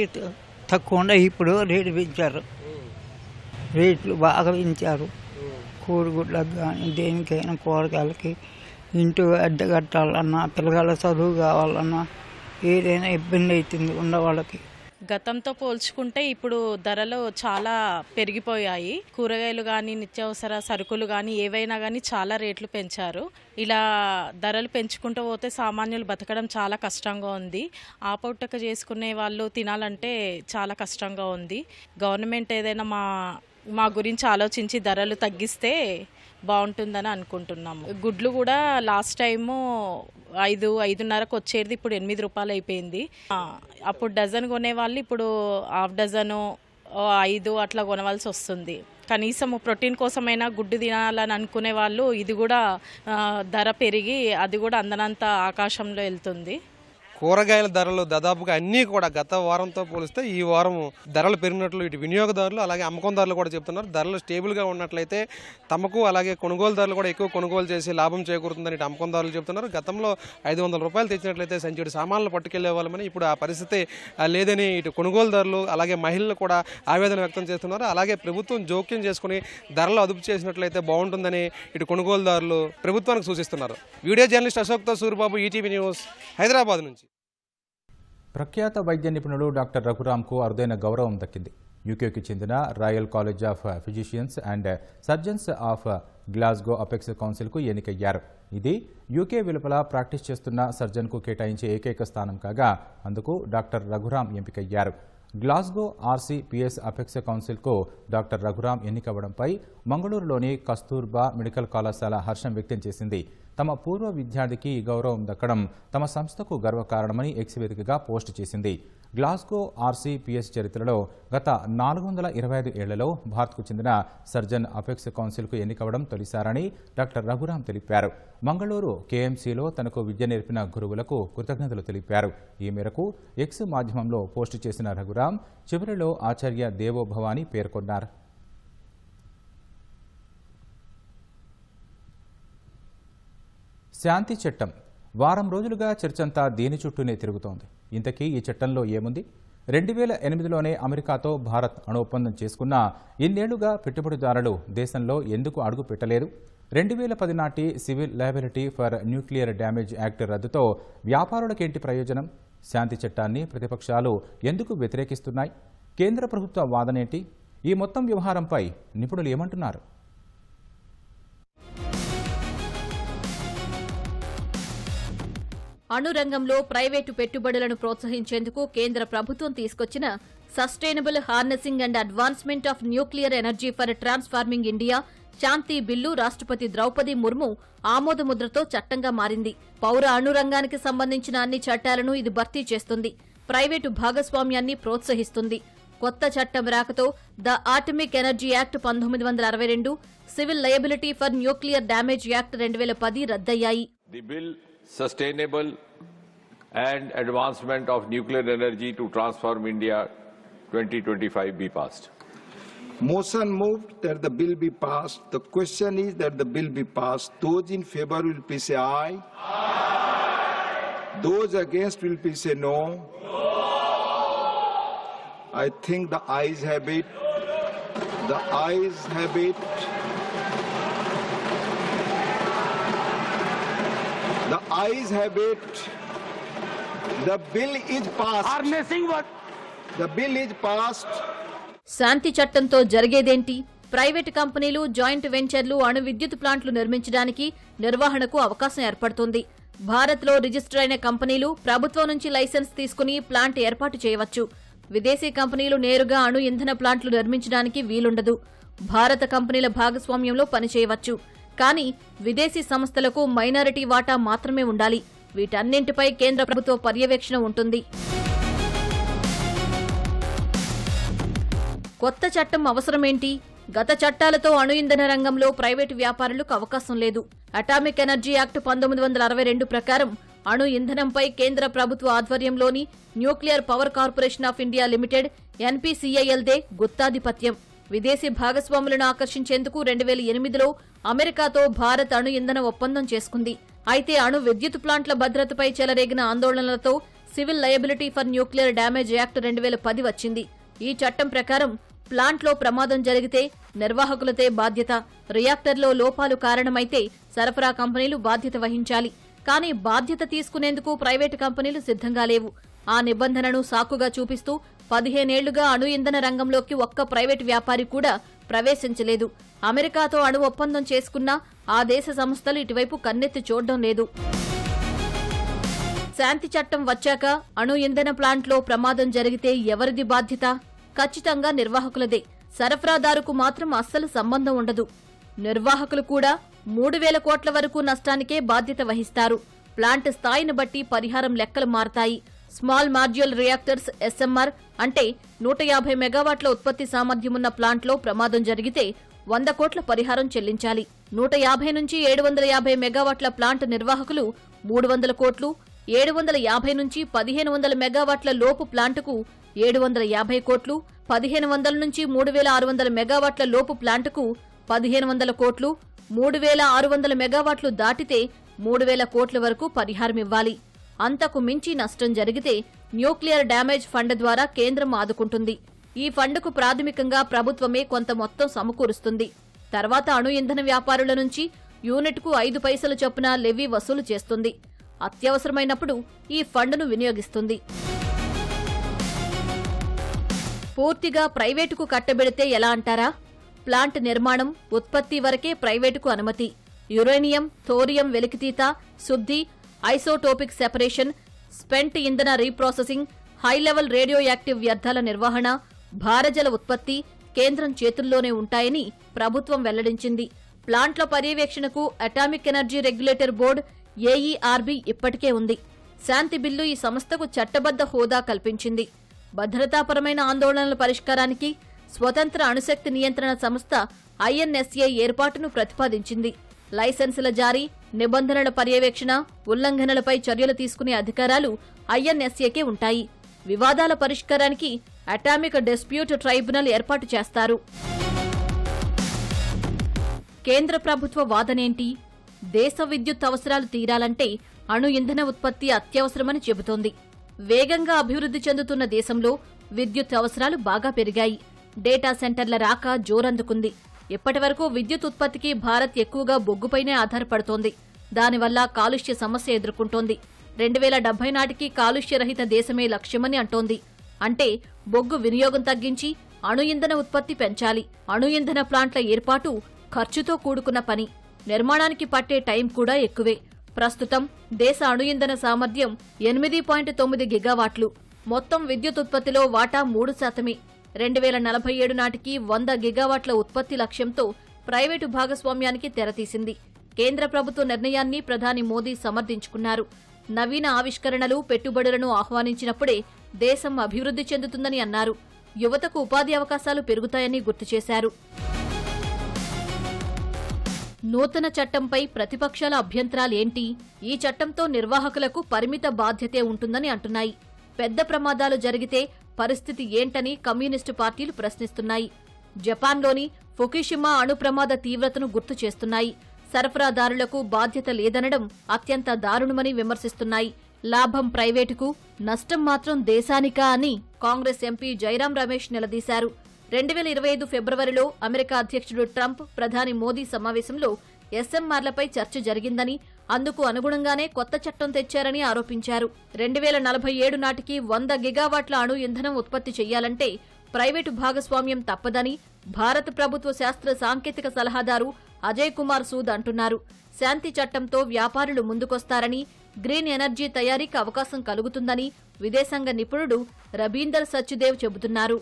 తక్కువ ఉండే ఇప్పుడు రేటు పెంచారు, రేట్లు బాగా పెంచారు. కూరగుడ్లకు కానీ దేనికైనా, కూరగాయలకి, ఇంటి అద్దె కట్టాలన్నా, పిల్లగాళ్ళ చదువు కావాలన్నా ఏదైనా ఇబ్బంది అవుతుంది ఉన్నవాళ్ళకి. గతంతో పోల్చుకుంటే ఇప్పుడు ధరలు చాలా పెరిగిపోయాయి. కూరగాయలు కానీ, నిత్యావసర సరుకులు కానీ, ఏవైనా కానీ చాలా రేట్లు పెంచారు. ఇలా ధరలు పెంచుకుంటూ పోతే సామాన్యులు బతకడం చాలా కష్టంగా ఉంది. ఆపౌటక చేసుకునే వాళ్ళు తినాలంటే చాలా కష్టంగా ఉంది. గవర్నమెంట్ ఏదైనా మా గురించి ఆలోచించి ధరలు తగ్గిస్తే బాగుంటుందని అనుకుంటున్నాము. గుడ్లు కూడా లాస్ట్ టైము 5-5.5కు వచ్చేది, ఇప్పుడు 8 రూపాయలు అయిపోయింది. అప్పుడు డజన్ కొనేవాళ్ళు ఇప్పుడు హాఫ్ డజను 5 అట్లా కొనవలసి వస్తుంది. కనీసం ప్రోటీన్ కోసమైనా గుడ్డు తినాలని అనుకునే వాళ్ళు ఇది కూడా ధర పెరిగి అది కూడా అందనంత ఆకాశంలో వెళ్తుంది. కూరగాయల ధరలు దాదాపుగా అన్నీ కూడా గత వారంతో పోలిస్తే ఈ వారం ధరలు పెరిగినట్లు ఇటు వినియోగదారులు అలాగే అమ్మకందారులు కూడా చెప్తున్నారు. ధరలు స్టేబుల్గా ఉన్నట్లయితే తమకు అలాగే కొనుగోలుదారులు కూడా ఎక్కువ కొనుగోలు చేసి లాభం చేకూరుతుందని ఇటు అమ్మకందారులు చెప్తున్నారు. గతంలో 500 రూపాయలు తెచ్చినట్లయితే సంచుడి సామాన్లు పట్టుకెళ్లే వాళ్ళమని ఇప్పుడు ఆ పరిస్థితి లేదని ఇటు కొనుగోలుదారులు అలాగే మహిళలు కూడా ఆవేదన వ్యక్తం చేస్తున్నారు. అలాగే ప్రభుత్వం జోక్యం చేసుకుని ధరలు అదుపు చేసినట్లయితే బాగుంటుందని ఇటు కొనుగోలుదారులు ప్రభుత్వానికి సూచిస్తున్నారు. వీడియో జర్నలిస్ట్ అశోక్తో సూరిబాబు, ఈటీవీ న్యూస్, హైదరాబాద్ నుంచి. ప్రఖ్యాత వైద్య నిపుణుడు డాక్టర్ రఘురాంకు అరుదైన గౌరవం దక్కింది. యూకేకి చెందిన royal college of physicians and surgeons of Glasgow apex కౌన్సిల్కు ఎన్నికయ్యారు. ఇది యూకే వెలుపల ప్రాక్టీస్ చేస్తున్న సర్జన్కు కేటాయించే ఏకైక స్థానం కాగా అందుకు డాక్టర్ రఘురాం ఎంపికయ్యారు. గ్లాస్గో ఆర్సీపీఎస్ అపెక్స్ కౌన్సిల్కు డాక్టర్ రఘురాం ఎన్నికవ్వడంపై మంగళూరులోని కస్తూర్బా మెడికల్ కళాశాల హర్షం వ్యక్తం చేసింది. తమ పూర్వ విద్యార్థికి ఈ గౌరవం దక్కడం తమ సంస్థకు గర్వకారణమని ఎక్స్ వేదికగా పోస్టు చేసింది. గ్లాస్గో ఆర్సీపీఎస్ చరిత్రలో గత 425 ఏళ్లలో భారత్కు చెందిన సర్జన్ అపెక్స్ కౌన్సిల్కు ఎన్నికవడం తొలిసారని డాక్టర్ రఘురాం తెలిపారు. మంగళూరు కేఎంసీలో తనకు విద్య నేర్పిన గురువులకు కృతజ్ఞతలు తెలిపారు. ఈ మేరకు ఎక్స్ మాధ్యమంలో పోస్టు చేసిన రఘురాం చివరిలో ఆచార్య దేవోభవ అని పేర్కొన్నారు. శాంతి చట్టం వారం రోజులుగా చర్చంతా దీని చుట్టూనే తిరుగుతోంది. ఇంతకీ ఈ చట్టంలో ఏముంది? 2008లోనే అమెరికాతో భారత్ అణు ఒప్పందం చేసుకున్నా ఇన్నేళ్లుగా పెట్టుబడిదారులు దేశంలో ఎందుకు అడుగు పెట్టలేదు? 2010 నాటి civil liability for nuclear damage act రద్దుతో వ్యాపారులకేంటి ప్రయోజనం? శాంతి చట్టాన్ని ప్రతిపక్షాలు ఎందుకు వ్యతిరేకిస్తున్నాయి? కేంద్ర ప్రభుత్వ వాదనేంటి? ఈ మొత్తం వ్యవహారంపై నిపుణులు ఏమంటున్నారు? అణు రంగంలో ప్రైవేటు పెట్టుబడులను ప్రోత్సహించేందుకు కేంద్ర ప్రభుత్వం తీసుకొచ్చిన sustainable harnessing and advancement of nuclear energy for transforming India Shanti bill రాష్ట్రపతి ద్రౌపది ముర్ము ఆమోదముద్రతో చట్టంగా మారింది. పౌర అణు రంగానికి సంబంధించిన అన్ని చట్టాలను ఇది భర్తీ చేస్తుంది. ప్రైవేటు భాగస్వామ్యాన్ని ప్రోత్సహిస్తుంది. కొత్త చట్టం రాకతో the atomic energy act 1962, civil liability for nuclear damage act 2010 రద్దయ్యాయి. Sustainable and advancement of nuclear energy to transform India 2025 be passed. Motion moved that the bill be passed. The question is that the bill be passed. Those in favor will please say aye. Aye. Those against will please say no. No. I think the ayes have it. The ayes have it. The ayes have it. The bill is passed. Harnessing what? The bill is passed. Shanti చట్టంతో జరిగేదేంటి? Private కంపెనీలు, joint వెంచర్లు అణు విద్యుత్ ప్లాంట్లు నిర్మించడానికి, నిర్వహణకు అవకాశం ఏర్పడుతుంది. భారత్లో రిజిస్టర్ అయిన కంపెనీలు ప్రభుత్వం నుంచి లైసెన్స్ తీసుకుని ప్లాంట్ ఏర్పాటు చేయవచ్చు. విదేశీ కంపెనీలు నేరుగా అణు ఇంధన ప్లాంట్లు నిర్మించడానికి వీలుండదు. భారత కంపెనీల భాగస్వామ్యంలో పనిచేయవచ్చు. కానీ విదేశీ సంస్థలకు మైనారిటీ వాటా మాత్రమే ఉండాలి. వీటన్నింటిపై కేంద్ర ప్రభుత్వ పర్యవేక్షణ ఉంటుంది. కొత్త చట్టం అవసరమేంటి? గత చట్టాలతో అణు ఇంధన రంగంలో ప్రైవేటు వ్యాపారులకు అవకాశం లేదు. అటామిక్ ఎనర్జీ యాక్ట్ 1962 ప్రకారం అణు ఇంధనంపై కేంద్ర ప్రభుత్వ ఆధ్వర్యంలోని nuclear power corporation of India limited NPCILదే గుత్తాధిపత్యం. విదేశీ భాగస్వాములను ఆకర్షించేందుకు 2008లో అమెరికాతో భారత్ అణు ఇంధన ఒప్పందం చేసుకుంది. అయితే అణు విద్యుత్ ప్లాంట్ల భద్రతపై చెలరేగిన ఆందోళనలతో civil liability for nuclear damage act 2010 వచ్చింది. ఈ చట్టం ప్రకారం ప్లాంట్లో ప్రమాదం జరిగితే నిర్వాహకులదే బాధ్యత. రియాక్టర్లో లోపాలు కారణమైతే సరఫరా కంపెనీలు బాధ్యత వహించాలి. కానీ బాధ్యత తీసుకునేందుకు ప్రైవేటు కంపెనీలు సిద్ధంగా లేవు. ఆ నిబంధనను సాకుగా చూపిస్తూ 15 ఏళ్లుగా అణు ఇంధన రంగంలోకి ఒక్క ప్రైవేటు వ్యాపారి కూడా ప్రవేశించలేదు. అమెరికాతో అణు ఒప్పందం చేసుకున్నా ఆ దేశ సంస్థలు ఇటువైపు కన్నెత్తి చూడడం లేదు. శాంతి చట్టం వచ్చాక అణు ఇంధన ప్లాంట్లో ప్రమాదం జరిగితే ఎవరిది బాధ్యత? ఖచ్చితంగా నిర్వాహకులదే. సరఫరాదారుకు మాత్రం అస్సలు సంబంధం ఉండదు. నిర్వాహకులు కూడా 3,000 కోట్ల వరకు నష్టానికే బాధ్యత వహిస్తారు. ప్లాంట్ స్థాయిని బట్టి పరిహారం లెక్కలు మారతాయి. స్మాల్ మాడ్యూల్ రియాక్టర్స్ SMR అంటే 150 మెగావాట్ల ఉత్పత్తి సామర్థ్యమున్న ప్లాంట్లో ప్రమాదం జరిగితే 100 కోట్ల పరిహారం చెల్లించాలి. 150 నుంచి 750 మెగావాట్ల ప్లాంట్ నిర్వాహకులు 300 కోట్లు, 750 నుంచి 1500 మెగావాట్ల లోపు ప్లాంటుకు 750 కోట్లు, 1500 నుంచి 3600 మెగావాట్ల లోపు ప్లాంటుకు 1500 కోట్లు, 3600 మెగావాట్లు దాటితే 3000 కోట్ల వరకు పరిహారమివ్వాలి. అంతకు మించి నష్టం జరిగితే న్యూక్లియర్ డ్యామేజ్ ఫండ్ ద్వారా కేంద్రం ఆదుకుంటుంది. ఈ ఫండ్కు ప్రాథమికంగా ప్రభుత్వమే కొంత మొత్తం సమకూరుస్తుంది. తర్వాత అణు ఇంధన వ్యాపారుల నుంచి యూనిట్కు 5 పైసలు చొప్పున లెవీ వసూలు చేస్తుంది. అత్యవసరమైనప్పుడు ఈ ఫండ్ను వినియోగిస్తుంది. పూర్తిగా ప్రైవేటుకు కట్టబెడితే ఎలా అంటారా? ప్లాంట్ నిర్మాణం, ఉత్పత్తి వరకే ప్రైవేటుకు అనుమతి. యురేనియం, థోరియం వెలికితీత, శుద్ధి, ఐసోటోపిక్ సెపరేషన్, స్పెంట్ ఇంధన reprocessing, high level radio active వ్యర్థాల నిర్వహణ, భారజల ఉత్పత్తి కేంద్రం చేతుల్లోనే ఉంటాయని ప్రభుత్వం వెల్లడించింది. ప్లాంట్ల పర్యవేక్షణకు అటామిక్ ఎనర్జీ రెగ్యులేటర్ బోర్డు ఏఈఆర్బీ ఇప్పటికే ఉంది. శాంతి బిల్లు ఈ సంస్థకు చట్టబద్ధ హోదా కల్పించింది. భద్రతాపరమైన ఆందోళనల పరిష్కారానికి స్వతంత్ర అణుశక్తి నియంత్రణ సంస్థ ఐఎన్ఎస్ఏ ఏర్పాటును ప్రతిపాదించింది. లైసెన్సుల జారీ, నిబంధనల పర్యవేక్షణ, ఉల్లంఘనలపై చర్యలు తీసుకునే అధికారాలు ఐఎన్ఎస్ఏకే ఉంటాయి. వివాదాల పరిష్కారానికి అటామిక్ డిస్ప్యూట్ ట్రైబ్యునల్ ఏర్పాటు చేస్తారు. కేంద్ర ప్రభుత్వ వాదనేంటి? దేశ విద్యుత్ అవసరాలు తీరాలంటే అణు ఇంధన ఉత్పత్తి అత్యవసరమని చెబుతోంది. వేగంగా అభివృద్ధి చెందుతున్న దేశంలో విద్యుత్ అవసరాలు బాగా పెరిగాయి. డేటా సెంటర్ల రాక జోరందుకుంది. ఇప్పటివరకు విద్యుత్ ఉత్పత్తికి భారత్ ఎక్కువగా బొగ్గుపైనే ఆధారపడుతోంది. దానివల్ల కాలుష్య సమస్య ఎదుర్కొంటోంది. 2070 నాటికి కాలుష్యరహిత దేశమే లక్ష్యమని అంటోంది. అంటే బొగ్గు వినియోగం తగ్గించి అణు ఇంధన ఉత్పత్తి పెంచాలి. అణు ఇంధన ప్లాంట్ల ఏర్పాటు ఖర్చుతో కూడుకున్న పని. నిర్మాణానికి పట్టే టైం కూడా ఎక్కువే. ప్రస్తుతం దేశ అణు ఇంధన సామర్థ్యం 8.9 గిగావాట్లు. మొత్తం విద్యుత్ ఉత్పత్తిలో వాటా 3%. 2047 నాటికి 100 గిగావాట్ల ఉత్పత్తి లక్ష్యంతో ప్రైవేటు భాగస్వామ్యానికి తెరతీసింది. కేంద్ర ప్రభుత్వ నిర్ణయాన్ని ప్రధాని మోదీ సమర్థించుకున్నారు. నవీన ఆవిష్కరణలు, పెట్టుబడులను ఆహ్వానించినప్పుడే దేశం అభివృద్ధి చెందుతుందని అన్నారు. యువతకు ఉపాధి అవకాశాలు పెరుగుతాయని గుర్తు చేశారు. నూతన చట్టంపై ప్రతిపక్షాల అభ్యంతరాలేంటి? ఈ చట్టంతో నిర్వాహకులకు పరిమిత బాధ్యతే ఉంటుందని అంటున్నాయి. పెద్ద ప్రమాదాలు జరిగితే పరిస్థితి ఏంటని కమ్యూనిస్టు పార్టీలు ప్రశ్నిస్తున్నాయి. జపాన్లోని ఫుకుషిమా అణు ప్రమాద తీవ్రతను గుర్తు చేస్తున్నాయి. సరఫరాదారులకు బాధ్యత లేదనడం అత్యంత దారుణమని విమర్శిస్తున్నాయి. లాభం ప్రైవేటుకు, నష్టం మాత్రం దేశానికా అని కాంగ్రెస్ ఎంపీ జైరాం రమేష్ నిలదీశారు. 2025 ఫిబ్రవరిలో అమెరికా అధ్యక్షుడు ట్రంప్, ప్రధాని మోదీ సమావేశంలో ఎస్ఎంఆర్లపై చర్చ జరిగిందని, అందుకు అనుగుణంగానే కొత్త చట్టం తెచ్చారని ఆరోపించారు. 2047 నాటికి 100 గిగావాట్ల అణు ఇంధనం ఉత్పత్తి చెయ్యాలంటే ప్రైవేటు భాగస్వామ్యం తప్పదని భారత ప్రభుత్వ శాస్త్ర సాంకేతిక సలహాదారు అజయ్ కుమార్ సూద్ అంటున్నారు. శాంతి చట్టంతో వ్యాపారులు ముందుకొస్తారని, గ్రీన్ ఎనర్జీ తయారీకి అవకాశం కలుగుతుందని విదేశాంగ నిపుణుడు రబీందర్ సచ్దేవ్ చెబుతున్నారు.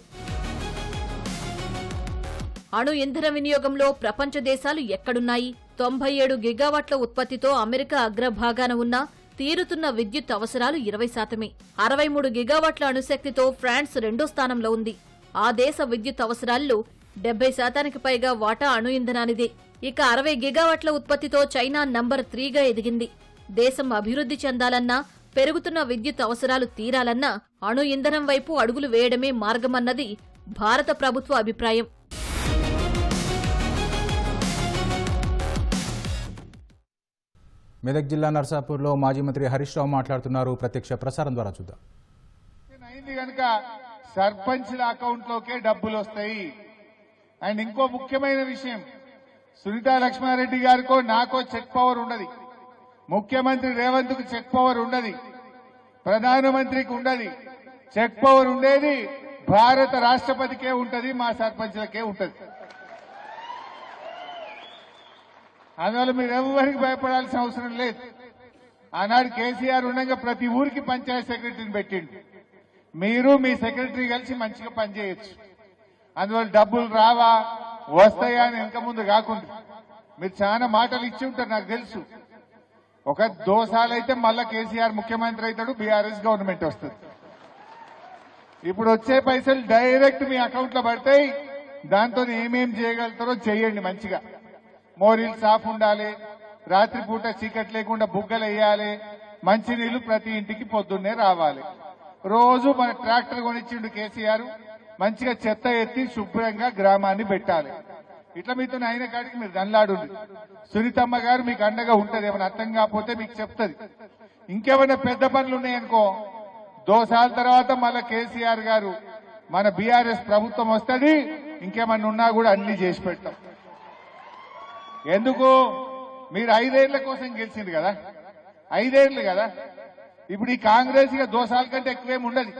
అణు ఇంధన వినియోగంలో ప్రపంచ దేశాలు ఎక్కడున్నాయి? 97 గిగావాట్ల ఉత్పత్తితో అమెరికా అగ్రభాగాన ఉన్నా తీరుతున్న విద్యుత్ అవసరాలు 20%. 63 గిగావాట్ల అణుశక్తితో ఫ్రాన్స్ రెండో స్థానంలో ఉంది. ఆ దేశ విద్యుత్ అవసరాల్లో 70% పైగా వాటా అణు ఇంధనానిదే. ఇక 60 గిగావాట్ల ఉత్పత్తితో చైనా నంబర్ 3గా ఎదిగింది. దేశం అభివృద్ధి చెందాలన్నా, పెరుగుతున్న విద్యుత్ అవసరాలు తీరాలన్నా అణు ఇంధనం వైపు అడుగులు వేయడమే మార్గమన్నది భారత ప్రభుత్వ అభిప్రాయం. మెదక్ జిల్లా నర్సాపూర్లో మాజీ మంత్రి హరీష్ రావు మాట్లాడుతున్నారు. ప్రత్యక్ష ప్రసారం ద్వారా చూద్దాం. అయింది కనుక సర్పంచ్ల అకౌంట్లోకే డబ్బులు వస్తాయి. అండ్ ఇంకో ముఖ్యమైన విషయం, సునీతా లక్ష్మారెడ్డి గారికో నాకో చెక్ పవర్ ఉండదు. ముఖ్యమంత్రి రేవంత్ కు చెక్ పవర్ ఉండదు. ప్రధానమంత్రికి ఉండదు. చెక్ పవర్ ఉండేది భారత రాష్ట్రపతికే ఉంటది, మా సర్పంచ్లకే ఉంటది. అందువల్ల మీరు ఎవరికి భయపడాల్సిన అవసరం లేదు. ఆనాడు కేసీఆర్ ఉండగా ప్రతి ఊరికి పంచాయత్ సెక్రటరీని పెట్టిండు. మీరు మీ సెక్రటరీ కలిసి మంచిగా పనిచేయొచ్చు. అందువల్ల డబ్బులు రావా వస్తాయా అని వెనక ముందు కాకుండా మీరు చాలా మాటలు ఇచ్చి ఉంటారు, నాకు తెలుసు. ఒక దోసాలైతే మళ్ళా కేసీఆర్ ముఖ్యమంత్రి అవుతాడు, బీఆర్ఎస్ గవర్నమెంట్ వస్తుంది. ఇప్పుడు వచ్చే పైసలు డైరెక్ట్ మీ అకౌంట్ లో పడతాయి. దాంతో ఏమేం చేయగలుగుతారో చేయండి. మంచిగా మోరీలు సాఫ్ ఉండాలి, రాత్రిపూట చీకటి లేకుండా బుగ్గలు వేయాలి, మంచినీళ్లు ప్రతి ఇంటికి పొద్దున్నే రావాలి. రోజు మన ట్రాక్టర్ కొనిచ్చిండు కేసీఆర్, మంచిగా చెత్త ఎత్తి శుభ్రంగా గ్రామాన్ని పెట్టాలి. ఇట్లా మీతో అయిన కాడికి మీరు దండ్లాడు. సునీతమ్మ గారు మీకు అండగా ఉంటది. ఏమైనా అర్థం కాకపోతే మీకు చెప్తుంది. ఇంకేమైనా పెద్ద పనులు ఉన్నాయనుకో, దోసాల తర్వాత మళ్ళా కేసీఆర్ గారు మన బీఆర్ఎస్ ప్రభుత్వం వస్తుంది, ఇంకేమన్నా ఉన్నా కూడా అన్ని చేసి పెడతాం. ఎందుకు? మీరు 5 ఏళ్ల కోసం గెలిచింది కదా, 5 ఏళ్లు కదా. ఇప్పుడు ఈ కాంగ్రెస్ ఇక దోసాల కంటే ఎక్కువేమి ఉండదు.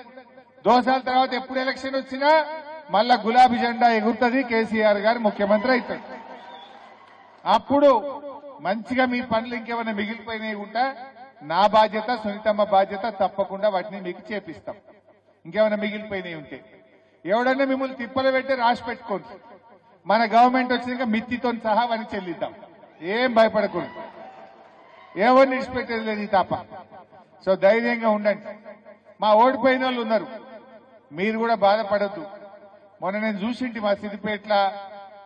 దోసాల తర్వాత ఎప్పుడు ఎలక్షన్ వచ్చినా మళ్ళా గులాబీ జెండా ఎగురుతుంది, కేసీఆర్ గారు ముఖ్యమంత్రి అవుతాడు. అప్పుడు మంచిగా మీ పనులు ఇంకేమైనా మిగిలిపోయినాయి ఉంటా, నా బాధ్యత, సునీతమ్మ బాధ్యత, తప్పకుండా వాటిని మీకు చేపిస్తాం. ఇంకేమైనా మిగిలిపోయినాయి ఉంటే ఎవడన్నా మిమ్మల్ని తిప్పలు పెట్టి రాసి పెట్టుకోండి. మన గవర్నమెంట్ వచ్చినాక మిత్తితో సహా అని చెల్లిద్దాం. ఏం భయపడకూడదు, ఎవరిని విడిచిపెట్టేది లేదు ఈ తాప. సో ధైర్యంగా ఉండండి. మా ఓడిపోయిన వాళ్ళు ఉన్నారు, మీరు కూడా బాధపడద్దు. మొన్న నేను చూసింటి మా సిద్దిపేటల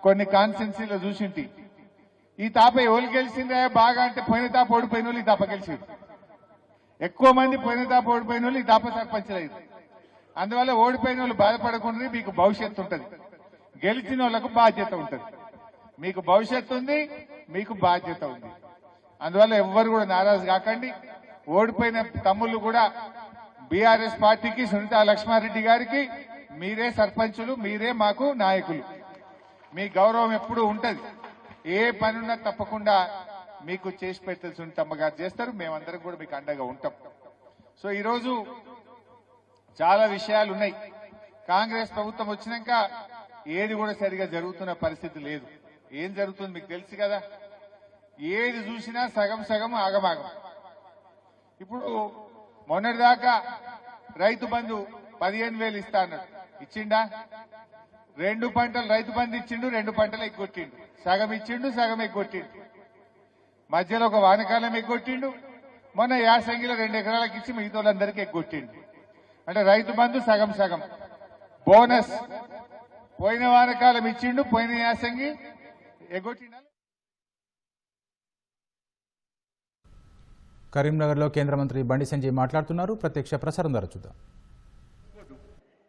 కొన్ని కాన్స్టిట్యున్సీలో చూసింటి. ఈ తాప ఎవరు గెలిచిందే బాగా అంటే పోయిన తాప ఓడిపోయిన వాళ్ళు ఈ తాప గెలిచింది. ఎక్కువ మంది పోయిన తాప ఓడిపోయిన వాళ్ళు ఈ తాప సర్పంచ్లు అయింది. అందువల్ల ఓడిపోయిన వాళ్ళు బాధపడకుండా మీకు భవిష్యత్తు ఉంటుంది, గెలిచిన వాళ్ళకు బాధ్యత ఉంటుంది. మీకు భవిష్యత్తు ఉంది, మీకు బాధ్యత ఉంది. అందువల్ల ఎవ్వరు కూడా నారాజు కాకండి. ఓడిపోయిన తమ్ముళ్ళు కూడా బీఆర్ఎస్ పార్టీకి, సునీతా లక్ష్మారెడ్డి గారికి మీరే సర్పంచులు, మీరే మాకు నాయకులు. మీ గౌరవం ఎప్పుడూ ఉంటది. ఏ పనున్నా తప్పకుండా మీకు చేసి పెట్టాలి. సునీతమ్మ గారు చేస్తారు, మేమందరం కూడా మీకు అండగా ఉంటాం. సో ఈరోజు చాలా విషయాలు ఉన్నాయి. కాంగ్రెస్ ప్రభుత్వం వచ్చినాక ఏది కూడా సరిగా జరుగుతున్న పరిస్థితి లేదు. ఏం జరుగుతుంది మీకు తెలుసు కదా. ఏది చూసినా సగం సగం ఆగమాగం. ఇప్పుడు మొన్నటిదాకా రైతు బంధు 15,000 ఇస్తా అన్నాడు, ఇచ్చిండా? 2 పంటలు రైతు బంధు ఇచ్చిండు, 2 పంటలు ఎగ్గొట్టిండు. సగం ఇచ్చిండు, సగం ఎగ్గొట్టిండు. మధ్యలో ఒక వానకాలం ఎగ్గొట్టిండు. మొన్న యాసంగిలో 2 ఎకరాలకు ఇచ్చి మిగతా వాళ్ళందరికీ ఎగ్గొట్టిండు. అంటే రైతు బంధు సగం సగం. బోనస్ పోయిన వానకాలం ఇచ్చిండు, పోయిన యాసంగి ఎగ్గొట్టిండు. కరీంనగర్లో కేంద్ర మంత్రి బండి సంజయ్ మాట్లాడుతున్నారు. ప్రత్యక్ష ప్రసారం ద్వారా చూద్దాం.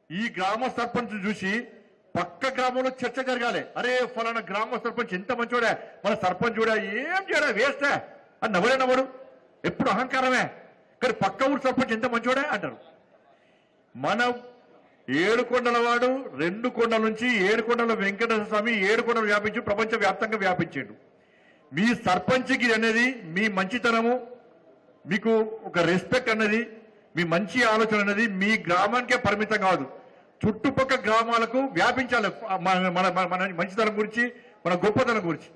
ఈ గ్రామ సర్పంచ్ చూసి పక్క గ్రామంలో చర్చ జరగాలి. అరే ఫలానా గ్రామ సర్పంచ్ ఎంత మంచోడా, మన సర్పంచ్ కూడా ఏం చేయడా, వేస్టే అని నవ్వడే నవ్వడు. ఎప్పుడు అహంకారమే. కానీ పక్క ఊరు సర్పంచ్ ఎంత మంచోడా అంటారు. మన 7 కొండల వాడు 2 కొండల నుంచి 7 కొండల వెంకటేశ్వర స్వామి 7 కొండలు వ్యాపించి ప్రపంచ వ్యాప్తంగా వ్యాపించాడు. మీ సర్పంచ్కి అనేది మీ మంచితనము, మీకు ఒక రెస్పెక్ట్ అన్నది, మీ మంచి ఆలోచన అనేది మీ గ్రామానికే పరిమితం కాదు, చుట్టుపక్కల గ్రామాలకు వ్యాపించాలి. మన మంచితనం గురించి, మన గొప్పతనం గురించి.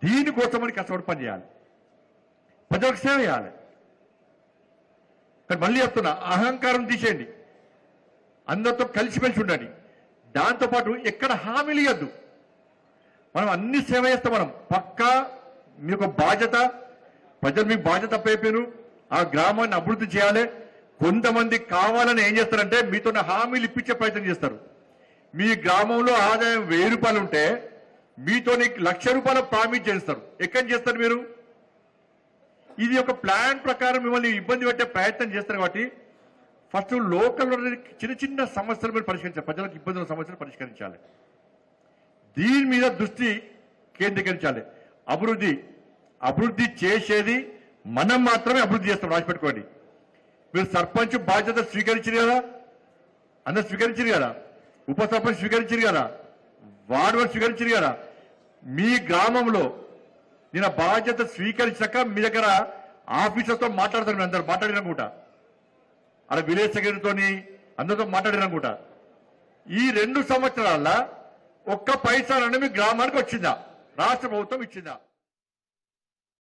దీనికోసమని కష్టపడి పనిచేయాలి, ప్రజలకు సేవ చేయాలి. కానీ మళ్ళీ చెప్తున్నా, అహంకారం తీసేయండి, అందరితో కలిసిమెలిసి ఉండండి. దాంతోపాటు ఎక్కడ హామీలు ఇవ్వద్దు. మనం అన్ని సేవ చేస్తాం. మనం పక్కా మీ యొక్క బాధ్యత, ప్రజలు మీకు బాధ్యత అప్పయిపోయారు, ఆ గ్రామాన్ని అభివృద్ధి చేయాలి. కొంతమంది కావాలని ఏం చేస్తారంటే మీతో హామీలు ఇప్పించే ప్రయత్నం చేస్తారు. మీ గ్రామంలో ఆదాయం 1000 రూపాయలు ఉంటే మీతో ₹1,00,000 ప్రామిస్ చేస్తారు. ఎక్కడి చేస్తారు మీరు? ఇది ఒక ప్లాన్ ప్రకారం మిమ్మల్ని ఇబ్బంది పెట్టే ప్రయత్నం చేస్తారు. కాబట్టి ఫస్ట్ లోకల్ చిన్న చిన్న సమస్యలు మీరు పరిష్కరించాలి, ప్రజలకు ఇబ్బందుల సమస్యలు పరిష్కరించాలి. దీని మీద దృష్టి కేంద్రీకరించాలి. అభివృద్ధి చేసేది మనం మాత్రమే అభివృద్ధి చేస్తాం, రాసిపెట్టుకోండి. మీరు సర్పంచ్ బాధ్యత స్వీకరించారు కదా, అందరు స్వీకరించారు కదా, ఉప సర్పంచ్ స్వీకరించారు కదా, వార్డు వారు స్వీకరించారు కదా. మీ గ్రామంలో నేను బాధ్యత స్వీకరించాక మీ దగ్గర ఆఫీసర్తో మాట్లాడతారు. మీరు అందరు మాట్లాడిననుకుంటా, అక్కడ విలేజ్ సెక్రటరీతోని అందరితో మాట్లాడిననుకుంటా. ఈ 2 సంవత్సరాల ఒక్క పైసా మీ గ్రామానికి వచ్చిందా? రాష్ట్ర ప్రభుత్వం ఇచ్చిందా?